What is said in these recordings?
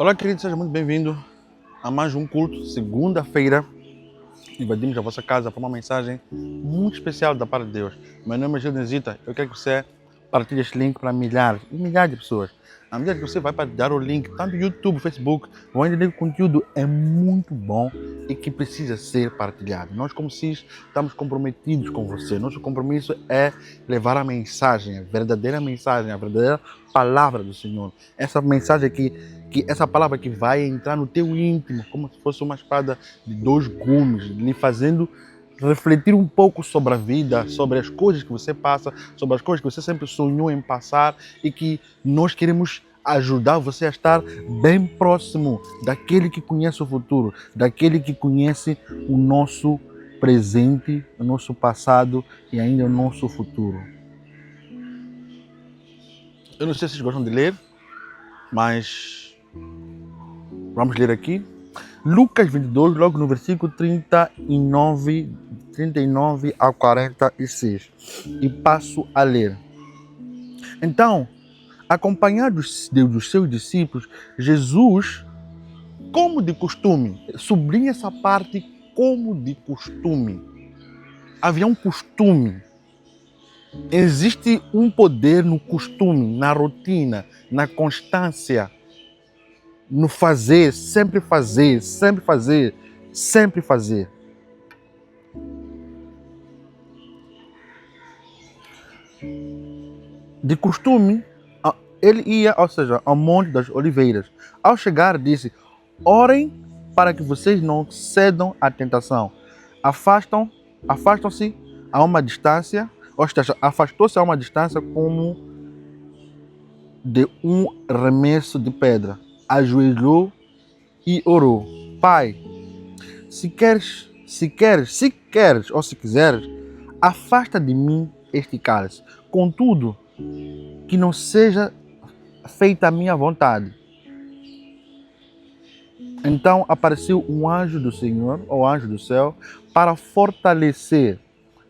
Olá, querido, seja muito bem-vindo a mais um culto. Segunda-feira, invadimos a vossa casa para uma mensagem muito especial da parte de Deus. Meu nome é Gilnesita. Eu quero que você partilhe este link para milhares e milhares de pessoas. À medida que você vai partilhar o link, tanto YouTube, Facebook, vão entender que o conteúdo é muito bom e que precisa ser partilhado. Nós, como CIS, estamos comprometidos com você. Nosso compromisso é levar a mensagem, a verdadeira palavra do Senhor. Essa mensagem que essa palavra que vai entrar no teu íntimo, como se fosse uma espada de dois gumes, lhe fazendo refletir um pouco sobre a vida, sobre as coisas que você passa, sobre as coisas que você sempre sonhou em passar e que nós queremos ajudar você a estar bem próximo daquele que conhece o futuro, daquele que conhece o nosso presente, o nosso passado e ainda o nosso futuro. Eu não sei se vocês gostam de ler, mas vamos ler aqui. Lucas 22, logo no versículo 39 a 46. E passo a ler. Então, acompanhado dos seus discípulos, Jesus, como de costume, sublinha essa parte, como de costume. Havia um costume. Existe um poder no costume, na rotina, na constância, no fazer, sempre fazer, sempre fazer, sempre fazer. De costume, ele ia, ou seja, ao Monte das Oliveiras. Ao chegar, disse: orem para que vocês não cedam à tentação. Afastam-se a uma distância, ou seja, afastou-se a uma distância como de um remesso de pedra. Ajoelhou e orou: Pai, se queres, ou se quiseres, afasta de mim este cálice. Contudo, que não seja feita a minha vontade. Então apareceu um anjo do Senhor, ou anjo do céu, para fortalecer.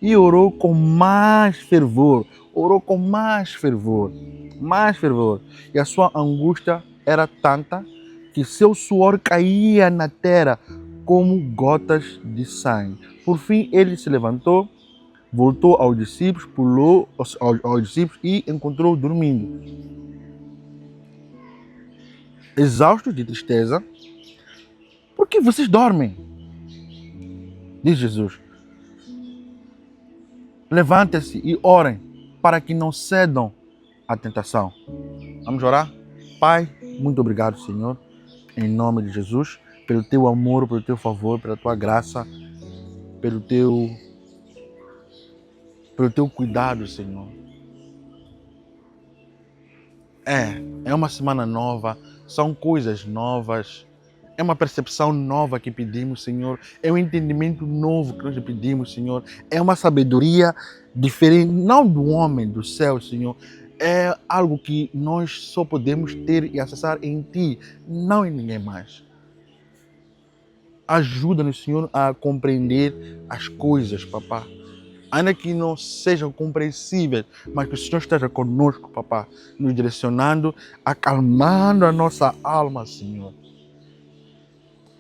E orou com mais fervor. Orou com mais fervor. Mais fervor. E a sua angústia era tanta que seu suor caía na terra como gotas de sangue. Por fim, ele se levantou, voltou aos discípulos, pulou aos discípulos e encontrou dormindo. Exaustos de tristeza, por que vocês dormem? Diz Jesus. Levantem-se e orem para que não cedam à tentação. Vamos orar? Pai, muito obrigado, Senhor, em nome de Jesus, pelo teu amor, pelo teu favor, pela tua graça, pelo teu cuidado, Senhor. É uma semana nova, são coisas novas, é uma percepção nova que pedimos, Senhor, é um entendimento novo que nós pedimos, Senhor, é uma sabedoria diferente, não do homem, do céu, Senhor, é algo que nós só podemos ter e acessar em Ti, não em ninguém mais. Ajuda-nos, Senhor, a compreender as coisas, Papá. Ainda que não sejam compreensíveis, mas que o Senhor esteja conosco, Papá, nos direcionando, acalmando a nossa alma, Senhor.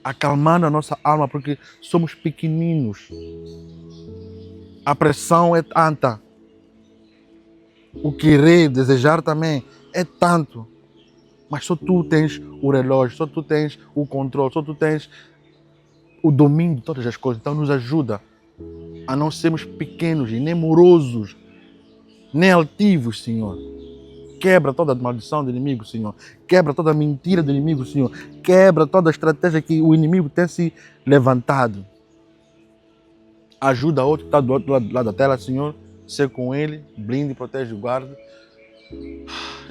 Acalmando a nossa alma, porque somos pequeninos. A pressão é tanta. O querer, desejar também é tanto. Mas só Tu tens o relógio, só Tu tens o controle, só Tu tens o domínio de todas as coisas. Então nos ajuda a não sermos pequenos e nem morosos, nem altivos, Senhor. Quebra toda a maldição do inimigo, Senhor. Quebra toda a mentira do inimigo, Senhor. Quebra toda a estratégia que o inimigo tem se levantado. Ajuda outro que está do outro lado da tela, Senhor. Ser com ele, blinde, protege e guarde.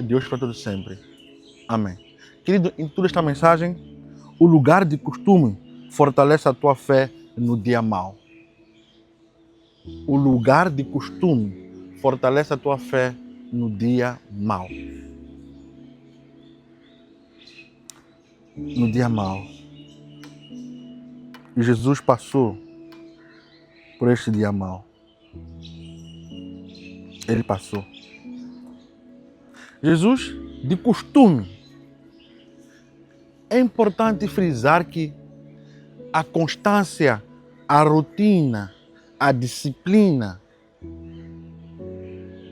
Deus para todo sempre. Amém. Querido, em toda esta mensagem, o lugar de costume fortalece a tua fé no dia mau. O lugar de costume fortalece a tua fé no dia mau. No dia mau. E Jesus passou por este dia mau. Ele passou. Jesus, de costume, É importante frisar que a constância, a rotina, a disciplina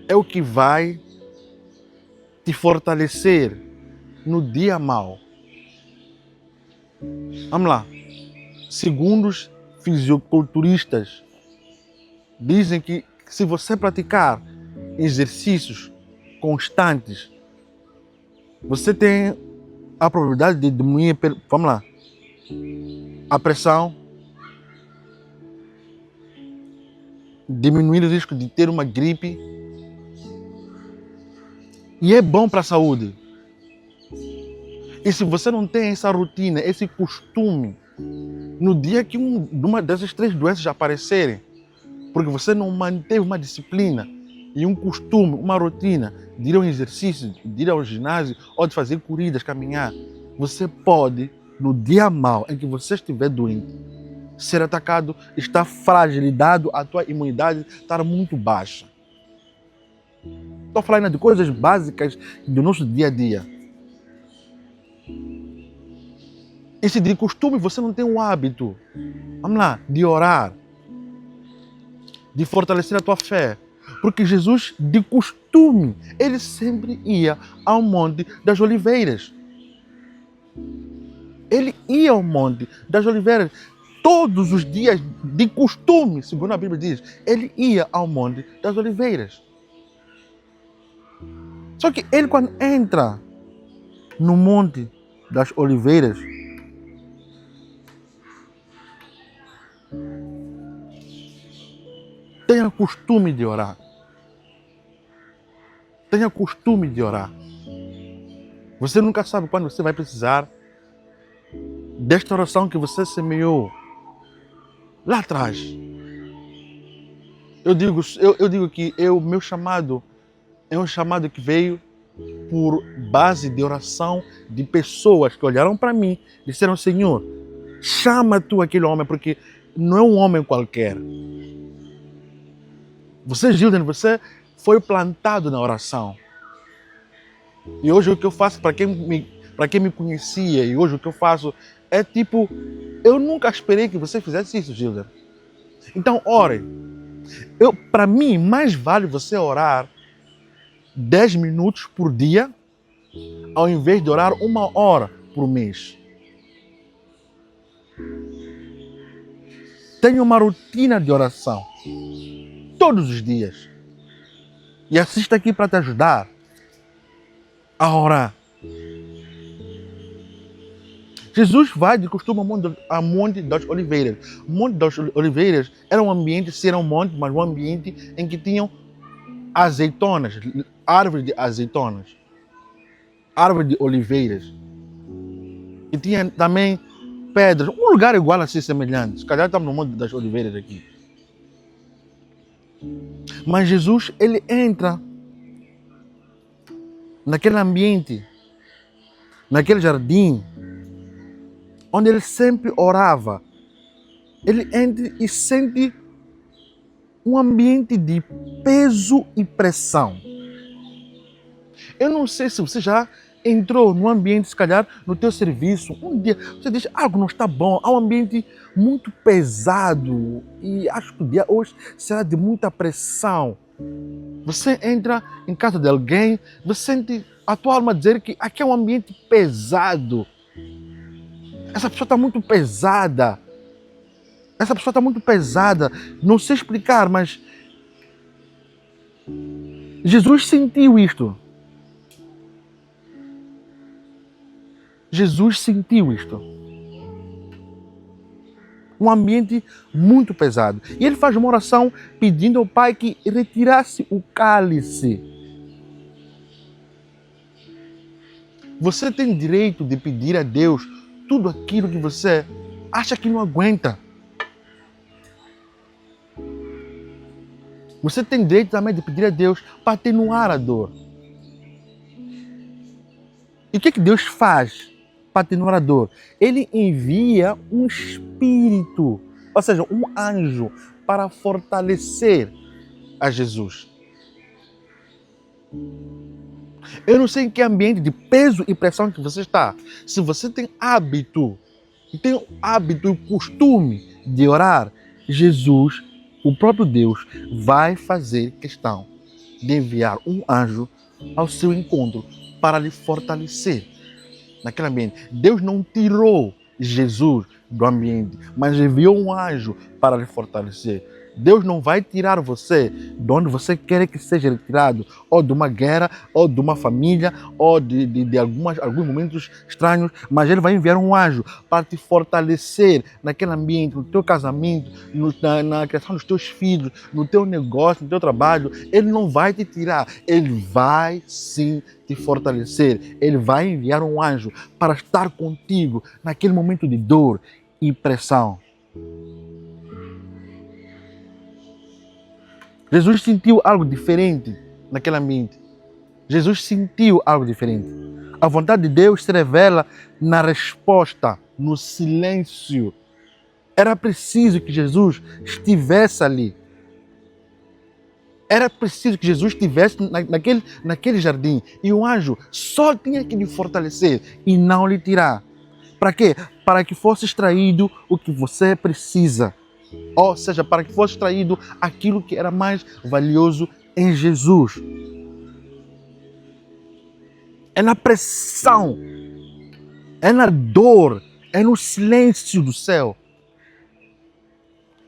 é o que vai te fortalecer no dia mau. Vamos lá. Segundo os fisiculturistas, dizem que se você praticar exercícios constantes, você tem a probabilidade de diminuir, vamos lá, a pressão, diminuir o risco de ter uma gripe, e é bom para a saúde. E se você não tem essa rotina, esse costume, no dia que uma dessas 3 doenças aparecerem, porque você não manteve uma disciplina e um costume, uma rotina de ir ao exercício, de ir ao ginásio ou de fazer corridas, caminhar, você pode, no dia mau em que você estiver doente, ser atacado, estar fragilizado, a tua imunidade estar muito baixa. Estou falando de coisas básicas do nosso dia a dia. E se de costume você não tem o hábito, vamos lá, de orar, de fortalecer a tua fé, porque Jesus, de costume, ele sempre ia ao Monte das Oliveiras. Ele ia ao Monte das Oliveiras todos os dias, de costume, segundo a Bíblia diz, ele ia ao Monte das Oliveiras. Só que ele, quando entra no Monte das Oliveiras, tenha costume de orar. Tenha costume de orar. Você nunca sabe quando você vai precisar desta oração que você semeou lá atrás. Eu digo que o meu chamado é um chamado que veio por base de oração de pessoas que olharam para mim e disseram: Senhor, chama tu aquele homem, porque não é um homem qualquer. Você, Gilden, você foi plantado na oração. E hoje o que eu faço, para quem me conhecia, e hoje o que eu faço é tipo, eu nunca esperei que você fizesse isso, Gilden. Então, ore. Para mim, mais vale você orar 10 minutos por dia, ao invés de orar 1 hora por mês. Tenha uma rotina de oração todos os dias. E assista aqui para te ajudar a orar. Jesus vai de costume ao Monte das Oliveiras. O Monte das Oliveiras era um ambiente, se era um monte, mas um ambiente em que tinham azeitonas, árvores de azeitonas, árvores de oliveiras. E tinha também pedras, um lugar igual assim, semelhante. Se calhar estamos no Monte das Oliveiras aqui. Mas Jesus, ele entra naquele ambiente, naquele jardim, onde ele sempre orava. Ele entra e sente um ambiente de peso e pressão. Eu não sei se você já entrou num ambiente, se calhar no teu serviço, um dia você diz algo não está bom, há um ambiente muito pesado e acho que o dia hoje será de muita pressão. Você entra em casa de alguém, você sente a tua alma dizer que aqui é um ambiente pesado. Essa pessoa está muito pesada. Essa pessoa está muito pesada. Não sei explicar, mas Jesus sentiu isto. Jesus sentiu isto. Um ambiente muito pesado. E ele faz uma oração pedindo ao Pai que retirasse o cálice. Você tem direito de pedir a Deus tudo aquilo que você acha que não aguenta. Você tem direito também de pedir a Deus para atenuar a dor. E o que Deus faz para atenuar a dor? Ele envia um espírito, ou seja, um anjo, para fortalecer a Jesus. Eu não sei em que ambiente de peso e pressão que você está. Se você tem hábito e costume de orar, Jesus, o próprio Deus, vai fazer questão de enviar um anjo ao seu encontro para lhe fortalecer naquele ambiente. Deus não tirou Jesus do ambiente, mas enviou um anjo para lhe fortalecer. Deus não vai tirar você de onde você quer que seja retirado, ou de uma guerra, ou de uma família, ou de alguns momentos estranhos, mas Ele vai enviar um anjo para te fortalecer naquele ambiente, no teu casamento, na criação dos teus filhos, no teu negócio, no teu trabalho. Ele não vai te tirar, Ele vai sim te fortalecer. Ele vai enviar um anjo para estar contigo naquele momento de dor e pressão. Jesus sentiu algo diferente naquele ambiente. Jesus sentiu algo diferente. A vontade de Deus se revela na resposta, no silêncio. Era preciso que Jesus estivesse ali. Era preciso que Jesus estivesse naquele jardim. E o anjo só tinha que lhe fortalecer e não lhe tirar. Para quê? Para que fosse extraído o que você precisa. Ou seja, para que fosse extraído aquilo que era mais valioso em Jesus. É na pressão, é na dor, é no silêncio do céu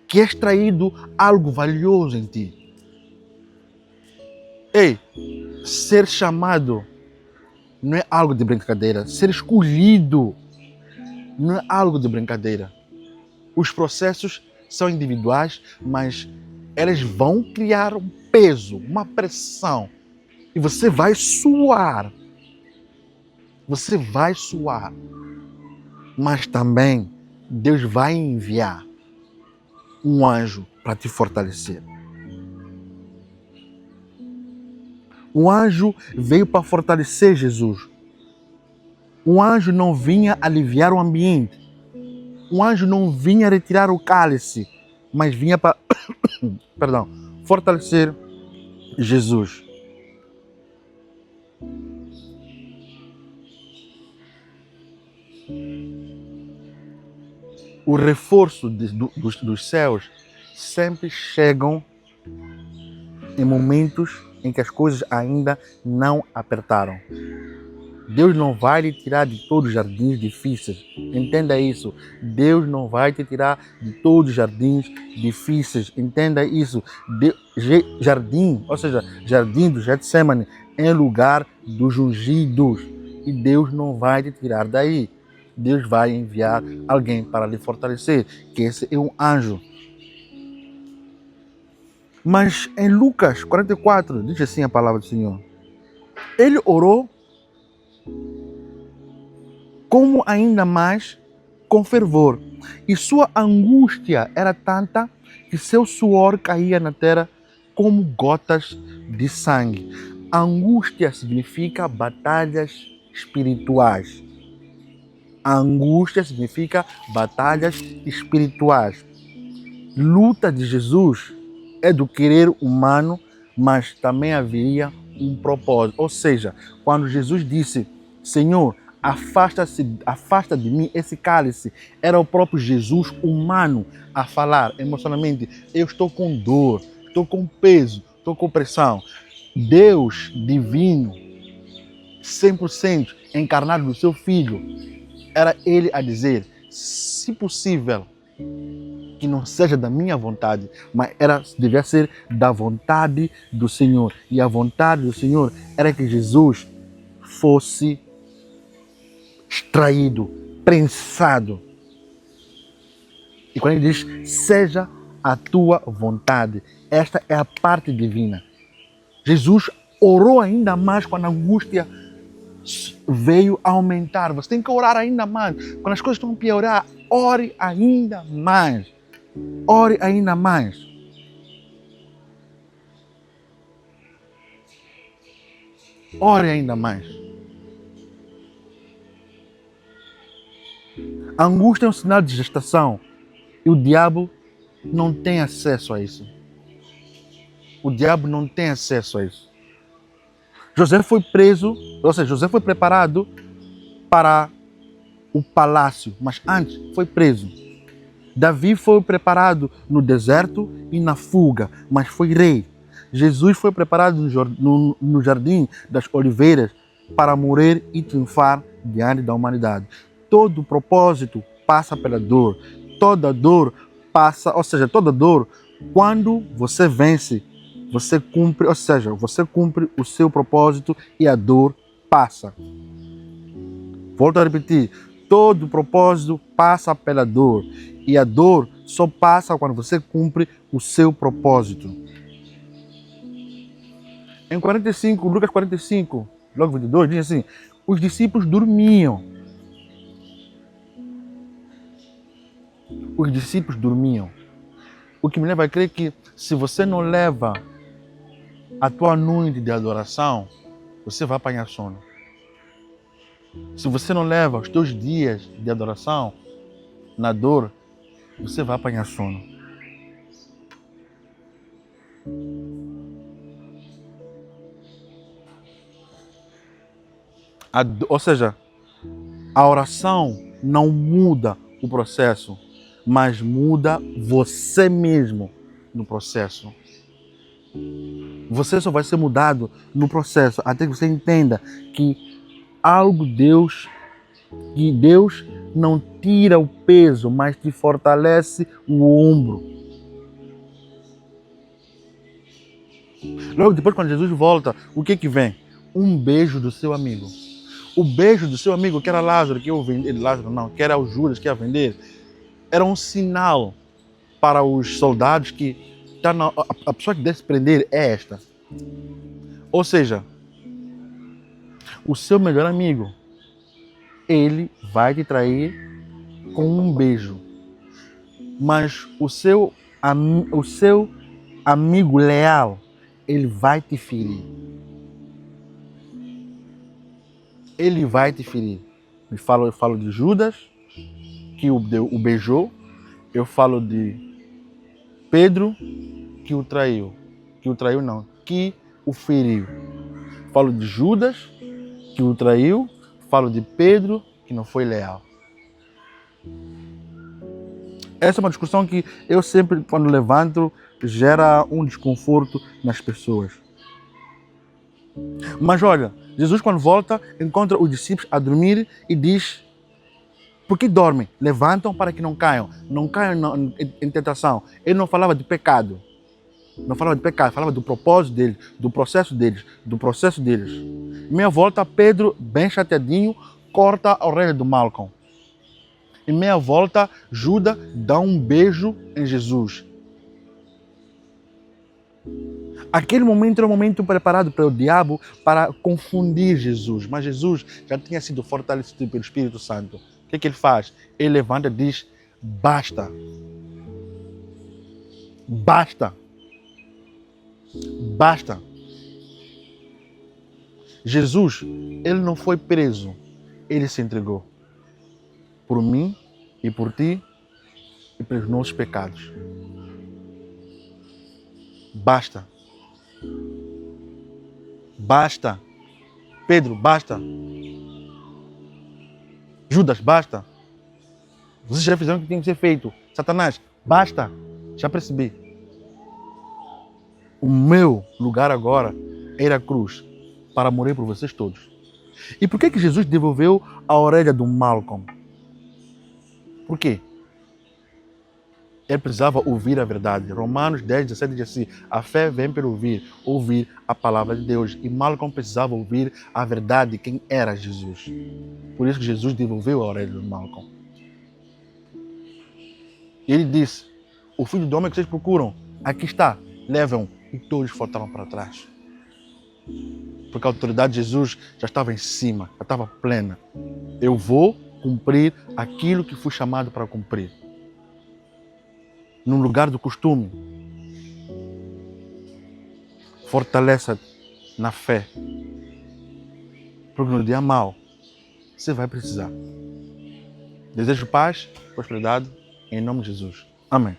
que é extraído algo valioso em ti. Ei, ser chamado não é algo de brincadeira. Ser escolhido não é algo de brincadeira. Os processos são individuais, mas elas vão criar um peso, uma pressão. E você vai suar. Você vai suar. Mas também Deus vai enviar um anjo para te fortalecer. O anjo veio para fortalecer Jesus. O anjo não vinha aliviar o ambiente. O anjo não vinha retirar o cálice, mas vinha para fortalecer Jesus. O reforço dos céus sempre chegam em momentos em que as coisas ainda não apertaram. Deus não vai lhe tirar de todos os jardins difíceis. Entenda isso. Deus não vai te tirar de todos os jardins difíceis. Entenda isso. Jardim, ou seja, jardim do Getsemane, em lugar dos ungidos. E Deus não vai te tirar daí. Deus vai enviar alguém para lhe fortalecer, que esse é um anjo. Mas em Lucas 44, diz assim a palavra do Senhor. Ele orou como ainda mais com fervor, e sua angústia era tanta que seu suor caía na terra como gotas de sangue. Angústia significa batalhas espirituais. Angústia significa batalhas espirituais. Luta de Jesus é do querer humano, mas também haveria um propósito. Ou seja, quando Jesus disse, Senhor, afasta de mim esse cálice, era o próprio Jesus humano a falar emocionalmente. Eu estou com dor, estou com peso, estou com pressão. Deus divino, 100% encarnado no seu Filho, era Ele a dizer, se possível, que não seja da minha vontade, mas devia ser da vontade do Senhor. E a vontade do Senhor era que Jesus fosse extraído, prensado. E quando ele diz, seja a tua vontade, esta é a parte divina. Jesus orou ainda mais quando a angústia veio aumentar. Você tem que orar ainda mais. Quando as coisas estão a piorar, ore ainda mais. Ore ainda mais. Ore ainda mais. A angústia é um sinal de gestação e o diabo não tem acesso a isso. O diabo não tem acesso a isso. José foi preso, ou seja, José foi preparado para o palácio, mas antes foi preso. Davi foi preparado no deserto e na fuga, mas foi rei. Jesus foi preparado no jardim das oliveiras para morrer e triunfar diante da humanidade. Todo propósito passa pela dor. Toda dor passa, ou seja, toda dor, quando você vence, você cumpre, ou seja, você cumpre o seu propósito e a dor passa. Volto a repetir, todo propósito passa pela dor. E a dor só passa quando você cumpre o seu propósito. Em 45, Lucas 45, logo 22, diz assim: os discípulos dormiam. Os discípulos dormiam. O que me leva a crer que se você não leva a tua noite de adoração, você vai apanhar sono. Se você não leva os teus dias de adoração na dor, você vai apanhar sono. Ou seja, a oração não muda o processo, mas muda você mesmo no processo. Você só vai ser mudado no processo até que você entenda que Deus não tira o peso, mas te fortalece o ombro. Logo depois, quando Jesus volta, o que vem? Um beijo do seu amigo. O beijo do seu amigo, que era Lázaro, que era o Judas que ia vender, era um sinal para os soldados que a pessoa que deve se prender é esta. Ou seja, o seu melhor amigo, ele vai te trair com um beijo. Mas o seu amigo leal, ele vai te ferir. Ele vai te ferir. Eu falo de Judas, que o beijou. Eu falo de Pedro, que o traiu. Que o traiu não, que o feriu. Falo de Judas, que o traiu. Falo de Pedro, que não foi leal. Essa é uma discussão que eu sempre, quando levanto, gera um desconforto nas pessoas. Mas olha, Jesus, quando volta, encontra os discípulos a dormir e diz: por que dormem? Levantam para que não caiam. Não caiam em tentação. Ele não falava de pecado. Não falava de pecado, falava do propósito deles, do processo deles. Meia volta, Pedro, bem chateadinho, corta a orelha do Malcolm. Em meia volta, Judas dá um beijo em Jesus. Aquele momento era um momento preparado pelo diabo para confundir Jesus. Mas Jesus já tinha sido fortalecido pelo Espírito Santo. O que ele faz? Ele levanta e diz: basta. Basta. Basta. Jesus, ele não foi preso. Ele se entregou. Por mim e por ti e pelos nossos pecados. Basta. Basta. Pedro, basta. Judas, basta. Vocês já fizeram o que tinha que ser feito. Satanás, basta. Já percebi. O meu lugar agora era a cruz para morrer por vocês todos. E por que Jesus devolveu a orelha do Malcolm? Por quê? Ele precisava ouvir a verdade. Romanos 10, 17 diz assim: a fé vem pelo ouvir a palavra de Deus. E Malcolm precisava ouvir a verdade, quem era Jesus. Por isso que Jesus devolveu a orelha do Malcolm. E ele disse: o filho do homem que vocês procuram, aqui está, levam. E todos voltaram para trás. Porque a autoridade de Jesus já estava em cima, já estava plena. Eu vou cumprir aquilo que fui chamado para cumprir. No lugar do costume, fortaleça na fé. Porque no dia mau, você vai precisar. Desejo paz, prosperidade, em nome de Jesus. Amém.